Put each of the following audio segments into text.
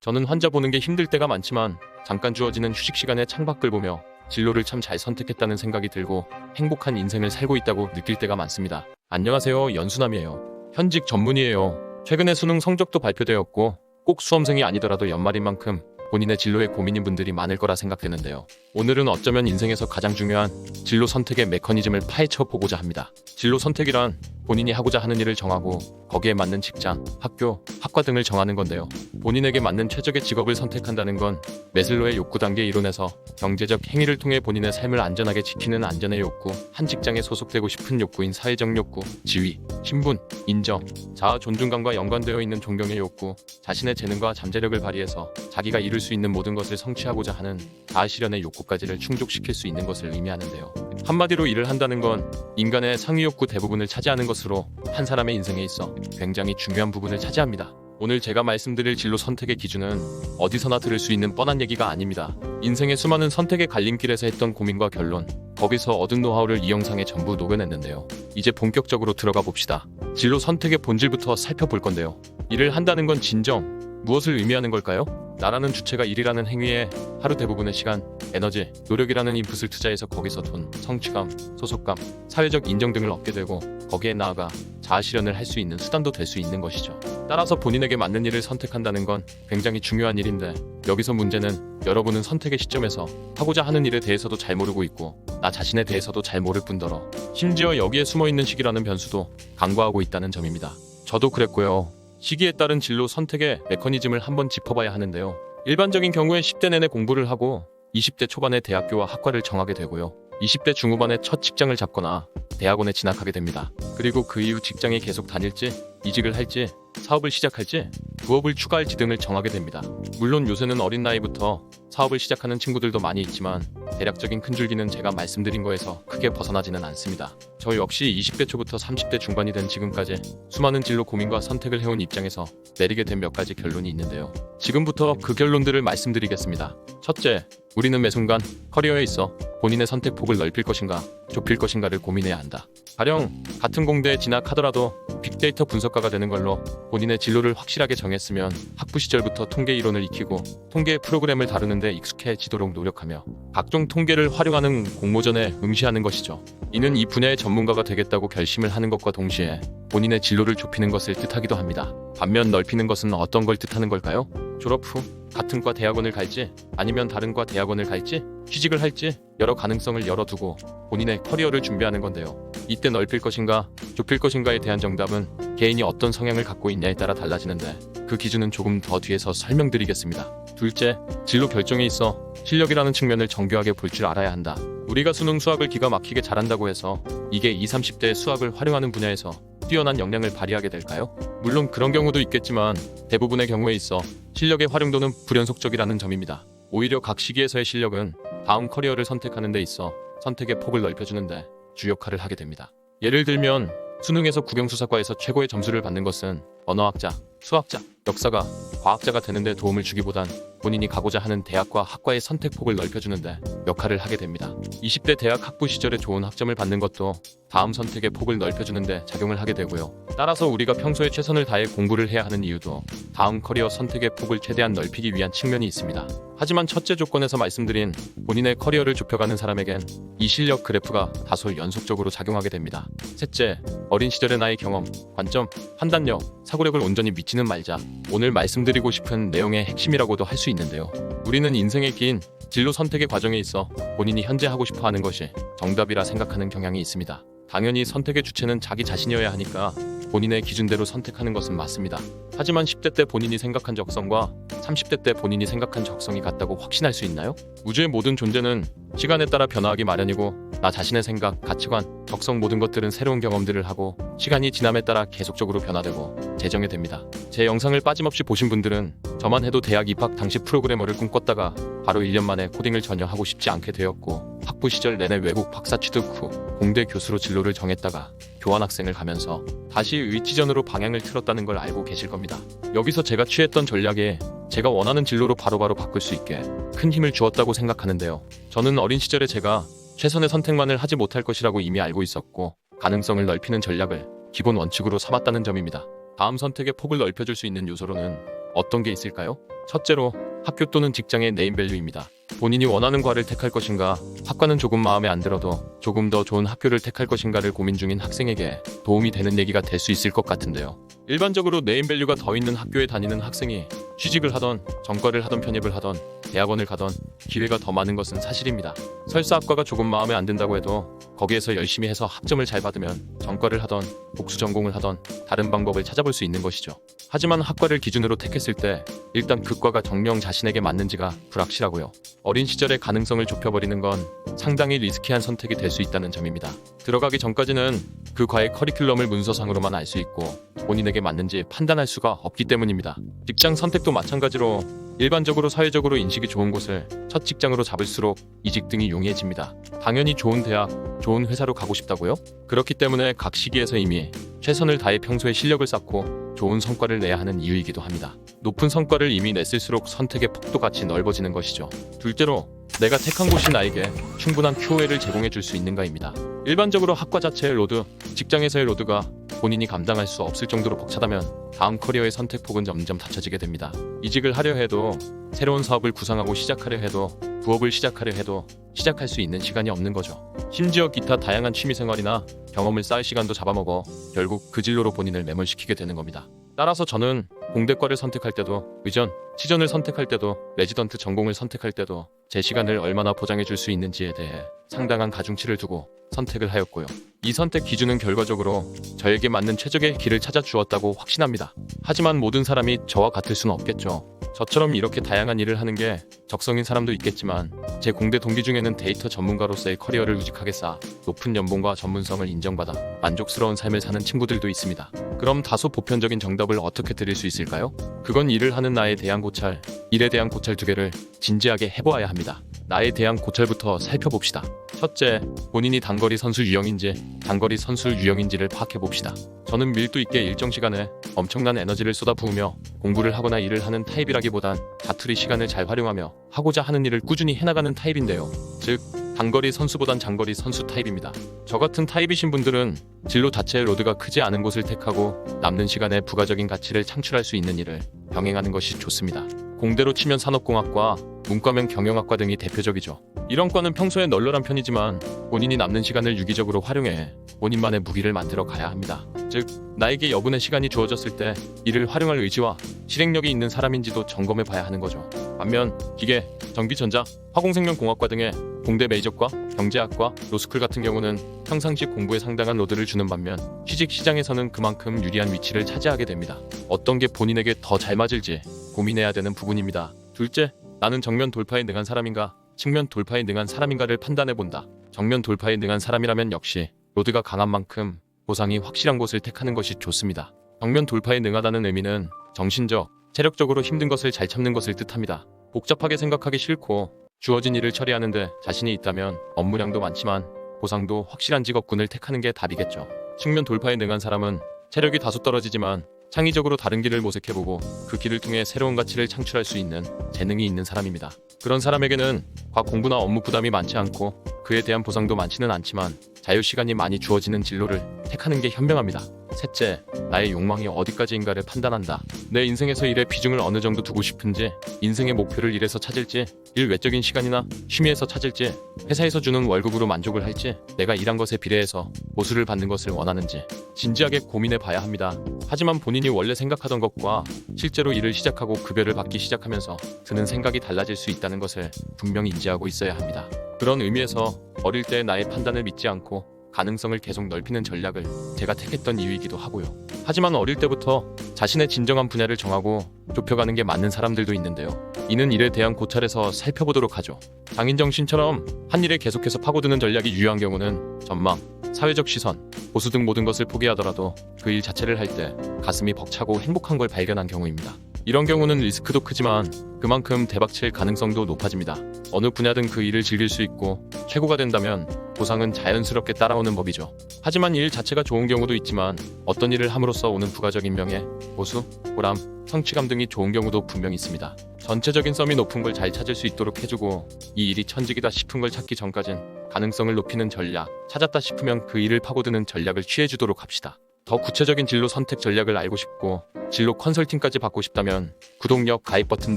저는 환자 보는 게 힘들 때가 많지만 잠깐 주어지는 휴식 시간에 창밖을 보며 진로를 참 잘 선택했다는 생각이 들고 행복한 인생을 살고 있다고 느낄 때가 많습니다. 안녕하세요, 연수남이에요. 현직 전문의예요. 최근에 수능 성적도 발표되었고 꼭 수험생이 아니더라도 연말인 만큼 본인의 진로에 고민인 분들이 많을 거라 생각되는데요. 오늘은 어쩌면 인생에서 가장 중요한 진로 선택의 메커니즘을 파헤쳐 보고자 합니다. 진로 선택이란 본인이 하고자 하는 일을 정하고 거기에 맞는 직장, 학교, 학과 등을 정하는 건데요. 본인에게 맞는 최적의 직업을 선택한다는 건 매슬로의 욕구 단계 이론에서 경제적 행위를 통해 본인의 삶을 안전하게 지키는 안전의 욕구, 한 직장에 소속되고 싶은 욕구인 사회적 욕구, 지위, 신분, 인정, 자아 존중감과 연관되어 있는 존경의 욕구, 자신의 재능과 잠재력을 발휘해서 자기가 이룰 수 있는 모든 것을 성취하고자 하는 자아 실현의 욕구까지를 충족시킬 수 있는 것을 의미하는데요. 한마디로 일을 한다는 건 인간의 상위 욕구 대부분을 차지하는 것으로 한 사람의 인생에 있어 굉장히 중요한 부분을 차지합니다. 오늘 제가 말씀드릴 진로 선택의 기준은 어디서나 들을 수 있는 뻔한 얘기가 아닙니다. 인생의 수많은 선택의 갈림길에서 했던 고민과 결론, 거기서 얻은 노하우를 이 영상에 전부 녹여냈는데요. 이제 본격적으로 들어가 봅시다. 진로 선택의 본질부터 살펴볼 건데요. 일을 한다는 건 진정 무엇을 의미하는 걸까요? 나라는 주체가 일이라는 행위에 하루 대부분의 시간, 에너지, 노력이라는 인풋을 투자해서 거기서 돈, 성취감, 소속감, 사회적 인정 등을 얻게 되고 거기에 나아가 자아 실현을 할 수 있는 수단도 될 수 있는 것이죠. 따라서 본인에게 맞는 일을 선택한다는 건 굉장히 중요한 일인데 여기서 문제는 여러분은 선택의 시점에서 하고자 하는 일에 대해서도 잘 모르고 있고 나 자신에 대해서도 잘 모를 뿐더러 심지어 여기에 숨어있는 시기라는 변수도 간과하고 있다는 점입니다. 저도 그랬고요. 시기에 따른 진로 선택의 메커니즘을 한번 짚어봐야 하는데요. 일반적인 경우에 10대 내내 공부를 하고 20대 초반에 대학교와 학과를 정하게 되고요. 20대 중후반에 첫 직장을 잡거나 대학원에 진학하게 됩니다. 그리고 그 이후 직장에 계속 다닐지, 이직을 할지, 사업을 시작할지, 부업을 추가할지 등을 정하게 됩니다. 물론 요새는 어린 나이부터 사업을 시작하는 친구들도 많이 있지만 대략적인 큰 줄기는 제가 말씀드린 거에서 크게 벗어나지는 않습니다. 저 역시 20대 초부터 30대 중반이 된 지금까지 수많은 진로 고민과 선택을 해온 입장에서 내리게 된 몇 가지 결론이 있는데요. 지금부터 그 결론들을 말씀드리겠습니다. 첫째, 우리는 매 순간 커리어에 있어 본인의 선택폭을 넓힐 것인가 좁힐 것인가를 고민해야 한다. 가령 같은 공대에 진학하더라도 빅데이터 분석가가 되는 걸로 본인의 진로를 확실하게 정했으면 학부 시절부터 통계 이론을 익히고 통계 프로그램을 다루는데 익숙해지도록 노력하며 각종 통계를 활용하는 공모전에 응시하는 것이죠. 이는 이 분야의 전문가가 되겠다고 결심을 하는 것과 동시에 본인의 진로를 좁히는 것을 뜻하기도 합니다. 반면 넓히는 것은 어떤 걸 뜻하는 걸까요? 졸업 후 같은 과 대학원을 갈지 아니면 다른 과 대학원을 갈지 취직을 할지 여러 가능성을 열어두고 본인의 커리어를 준비하는 건데요. 이때 넓힐 것인가 좁힐 것인가에 대한 정답은 개인이 어떤 성향을 갖고 있냐에 따라 달라지는데 그 기준은 조금 더 뒤에서 설명드리겠습니다. 둘째, 진로 결정에 있어 실력이라는 측면을 정교하게 볼 줄 알아야 한다. 우리가 수능 수학을 기가 막히게 잘한다고 해서 이게 20, 30대의 수학을 활용하는 분야에서 뛰어난 역량을 발휘하게 될까요? 물론 그런 경우도 있겠지만 대부분의 경우에 있어 실력의 활용도는 불연속적이라는 점입니다. 오히려 각 시기에서의 실력은 다음 커리어를 선택하는 데 있어 선택의 폭을 넓혀주는데 주역할을 하게 됩니다. 예를 들면 수능에서 국영수사과에서 최고의 점수를 받는 것은 언어학자, 수학자, 역사가, 과학자가 되는데 도움을 주기보단 본인이 가고자 하는 대학과 학과의 선택폭을 넓혀주는데 역할을 하게 됩니다. 20대 대학 학부 시절에 좋은 학점을 받는 것도 다음 선택의 폭을 넓혀주는데 작용을 하게 되고요. 따라서 우리가 평소에 최선을 다해 공부를 해야 하는 이유도 다음 커리어 선택의 폭을 최대한 넓히기 위한 측면이 있습니다. 하지만 첫째 조건에서 말씀드린 본인의 커리어를 좁혀가는 사람에겐 이 실력 그래프가 다소 연속적으로 작용하게 됩니다. 셋째, 어린 시절의 나의 경험, 관점, 판단력, 사고력을 온전히 믿지는 말자. 오늘 말씀드리고 싶은 내용의 핵심이라고도 할 수 있는데요. 우리는 인생의 긴 진로 선택의 과정에 있어 본인이 현재 하고 싶어 하는 것이 정답이라 생각하는 경향이 있습니다. 당연히 선택의 주체는 자기 자신이어야 하니까 본인의 기준대로 선택하는 것은 맞습니다. 하지만 10대 때 본인이 생각한 적성과 30대 때 본인이 생각한 적성이 같다고 확신할 수 있나요? 우주의 모든 존재는 시간에 따라 변화하기 마련이고 나 자신의 생각, 가치관, 적성 모든 것들은 새로운 경험들을 하고 시간이 지남에 따라 계속적으로 변화되고 재정이 됩니다. 제 영상을 빠짐없이 보신 분들은 저만 해도 대학 입학 당시 프로그래머를 꿈꿨다가 바로 1년 만에 코딩을 전혀 하고 싶지 않게 되었고 학부 시절 내내 외국 박사 취득 후 공대 교수로 진로를 정했다가 교환학생을 가면서 다시 의지전으로 방향을 틀었다는 걸 알고 계실 겁니다. 여기서 제가 취했던 전략이 제가 원하는 진로로 바로바로 바꿀 수 있게 큰 힘을 주었다고 생각하는데요. 저는 어린 시절에 제가 최선의 선택만을 하지 못할 것이라고 이미 알고 있었고 가능성을 넓히는 전략을 기본 원칙으로 삼았다는 점입니다. 다음 선택의 폭을 넓혀줄 수 있는 요소로는 어떤 게 있을까요? 첫째로 학교 또는 직장의 네임밸류입니다. 본인이 원하는 과를 택할 것인가, 학과는 조금 마음에 안 들어도 조금 더 좋은 학교를 택할 것인가를 고민 중인 학생에게 도움이 되는 얘기가 될 수 있을 것 같은데요. 일반적으로 네임밸류가 더 있는 학교에 다니는 학생이 취직을 하던, 전과를 하던, 편입을 하던, 대학원을 가던 기회가 더 많은 것은 사실입니다. 설사학과가 조금 마음에 안 든다고 해도 거기에서 열심히 해서 학점을 잘 받으면 전과를 하던, 복수 전공을 하던 다른 방법을 찾아볼 수 있는 것이죠. 하지만 학과를 기준으로 택했을 때 일단 그 과가 정녕 자신에게 맞는지가 불확실하고요. 어린 시절의 가능성을 좁혀버리는 건 상당히 리스키한 선택이 될 수 있다는 점입니다. 들어가기 전까지는 그 과의 커리큘럼을 문서상으로만 알 수 있고 본인에게 맞는지 판단할 수가 없기 때문입니다. 직장 선택도 마찬가지로 일반적으로 사회적으로 인식이 좋은 곳을 첫 직장으로 잡을수록 이직 등이 용이해집니다. 당연히 좋은 대학, 좋은 회사로 가고 싶다고요? 그렇기 때문에 각 시기에서 이미 최선을 다해 평소에 실력을 쌓고 좋은 성과를 내야 하는 이유이기도 합니다. 높은 성과를 이미 냈을수록 선택의 폭도 같이 넓어지는 것이죠. 둘째로 내가 택한 곳이 나에게 충분한 QOL을 제공해 줄 수 있는가입니다. 일반적으로 학과 자체의 로드, 직장에서의 로드가 본인이 감당할 수 없을 정도로 벅차다면 다음 커리어의 선택폭은 점점 닫혀지게 됩니다. 이직을 하려 해도, 새로운 사업을 구상하고 시작하려 해도, 부업을 시작하려 해도 시작할 수 있는 시간이 없는 거죠. 심지어 기타 다양한 취미생활이나 경험을 쌓을 시간도 잡아먹어 결국 그 진로로 본인을 매몰시키게 되는 겁니다. 따라서 저는 공대과를 선택할 때도, 의전, 치전을 선택할 때도, 레지던트 전공을 선택할 때도 제 시간을 얼마나 보장해 줄 수 있는지에 대해 상당한 가중치를 두고 선택을 하였고요. 이 선택 기준은 결과적으로 저에게 맞는 최적의 길을 찾아 주었다고 확신합니다. 하지만 모든 사람이 저와 같을 수는 없겠죠. 저처럼 이렇게 다양한 일을 하는 게 적성인 사람도 있겠지만 제 공대 동기 중에는 데이터 전문가로서의 커리어를 우직하게 쌓아 높은 연봉과 전문성을 인정받아 만족스러운 삶을 사는 친구들도 있습니다. 그럼 다소 보편적인 정답을 어떻게 드릴 수 있을까요? 그건 일을 하는 나에 대한 고찰, 일에 대한 고찰 두 개를 진지하게 해보아야 합니다. 나에 대한 고찰부터 살펴봅시다. 첫째, 본인이 단거리 선수 유형인지 장거리 선수 유형인지를 파악해봅시다. 저는 밀도 있게 일정 시간에 엄청난 에너지를 쏟아부으며 공부를 하거나 일을 하는 타입이라기보단 자투리 시간을 잘 활용하며 하고자 하는 일을 꾸준히 해나가는 타입인데요. 즉, 단거리 선수보단 장거리 선수 타입입니다. 저 같은 타입이신 분들은 진로 자체의 로드가 크지 않은 곳을 택하고 남는 시간에 부가적인 가치를 창출할 수 있는 일을 병행하는 것이 좋습니다. 공대로 치면 산업공학과, 문과면 경영학과 등이 대표적이죠. 이런 과는 평소에 널널한 편이지만 본인이 남는 시간을 유기적으로 활용해 본인만의 무기를 만들어 가야 합니다. 즉, 나에게 여분의 시간이 주어졌을 때 이를 활용할 의지와 실행력이 있는 사람인지도 점검해 봐야 하는 거죠. 반면 기계, 전기전자, 화공생명공학과 등의 공대 메이저과, 경제학과, 로스쿨 같은 경우는 평상시 공부에 상당한 로드를 주는 반면 취직 시장에서는 그만큼 유리한 위치를 차지하게 됩니다. 어떤 게 본인에게 더 잘 맞을지 고민해야 되는 부분입니다. 둘째, 나는 정면 돌파에 능한 사람인가, 측면 돌파에 능한 사람인가를 판단해 본다. 정면 돌파에 능한 사람이라면 역시 로드가 강한 만큼 보상이 확실한 곳을 택하는 것이 좋습니다. 정면 돌파에 능하다는 의미는 정신적, 체력적으로 힘든 것을 잘 참는 것을 뜻합니다. 복잡하게 생각하기 싫고 주어진 일을 처리하는데 자신이 있다면 업무량도 많지만 보상도 확실한 직업군을 택하는 게 답이겠죠. 측면 돌파에 능한 사람은 체력이 다소 떨어지지만 창의적으로 다른 길을 모색해보고 그 길을 통해 새로운 가치를 창출할 수 있는 재능이 있는 사람입니다. 그런 사람에게는 과 공부나 업무 부담이 많지 않고 그에 대한 보상도 많지는 않지만 자유시간이 많이 주어지는 진로를 택하는 게 현명합니다. 셋째, 나의 욕망이 어디까지인가를 판단한다. 내 인생에서 일에 비중을 어느 정도 두고 싶은지, 인생의 목표를 일에서 찾을지, 일 외적인 시간이나 취미에서 찾을지, 회사에서 주는 월급으로 만족을 할지, 내가 일한 것에 비례해서 보수를 받는 것을 원하는지 진지하게 고민해 봐야 합니다. 하지만 본인이 원래 생각하던 것과 실제로 일을 시작하고 급여를 받기 시작하면서 드는 생각이 달라질 수 있다는 것을 분명히 인지하고 있어야 합니다. 그런 의미에서 어릴 때 나의 판단을 믿지 않고 가능성을 계속 넓히는 전략을 제가 택했던 이유이기도 하고요. 하지만 어릴 때부터 자신의 진정한 분야를 정하고 좁혀가는 게 맞는 사람들도 있는데요. 이는 일에 대한 고찰에서 살펴보도록 하죠. 장인정신처럼 한 일에 계속해서 파고드는 전략이 유효한 경우는 전망, 사회적 시선, 보수 등 모든 것을 포기하더라도 그 일 자체를 할 때 가슴이 벅차고 행복한 걸 발견한 경우입니다. 이런 경우는 리스크도 크지만 그만큼 대박칠 가능성도 높아집니다. 어느 분야든 그 일을 즐길 수 있고 최고가 된다면 보상은 자연스럽게 따라오는 법이죠. 하지만 일 자체가 좋은 경우도 있지만 어떤 일을 함으로써 오는 부가적인 명예, 보수, 보람, 성취감 등이 좋은 경우도 분명히 있습니다. 전체적인 썸이 높은 걸 잘 찾을 수 있도록 해주고 이 일이 천직이다 싶은 걸 찾기 전까진 가능성을 높이는 전략, 찾았다 싶으면 그 일을 파고드는 전략을 취해주도록 합시다. 더 구체적인 진로 선택 전략을 알고 싶고 진로 컨설팅까지 받고 싶다면 구독력, 가입 버튼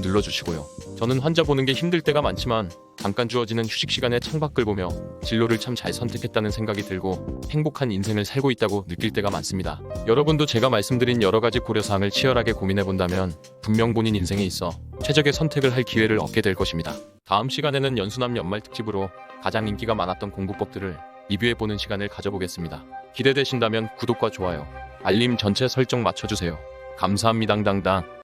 눌러주시고요. 저는 환자 보는 게 힘들 때가 많지만 잠깐 주어지는 휴식 시간에 창밖을 보며 진로를 참 잘 선택했다는 생각이 들고 행복한 인생을 살고 있다고 느낄 때가 많습니다. 여러분도 제가 말씀드린 여러 가지 고려사항을 치열하게 고민해 본다면 분명 본인 인생에 있어 최적의 선택을 할 기회를 얻게 될 것입니다. 다음 시간에는 연수남 연말 특집으로 가장 인기가 많았던 공부법들을 리뷰해보는 시간을 가져보겠습니다. 기대되신다면 구독과 좋아요, 알림 전체 설정 맞춰주세요. 감사합니다. 당당당.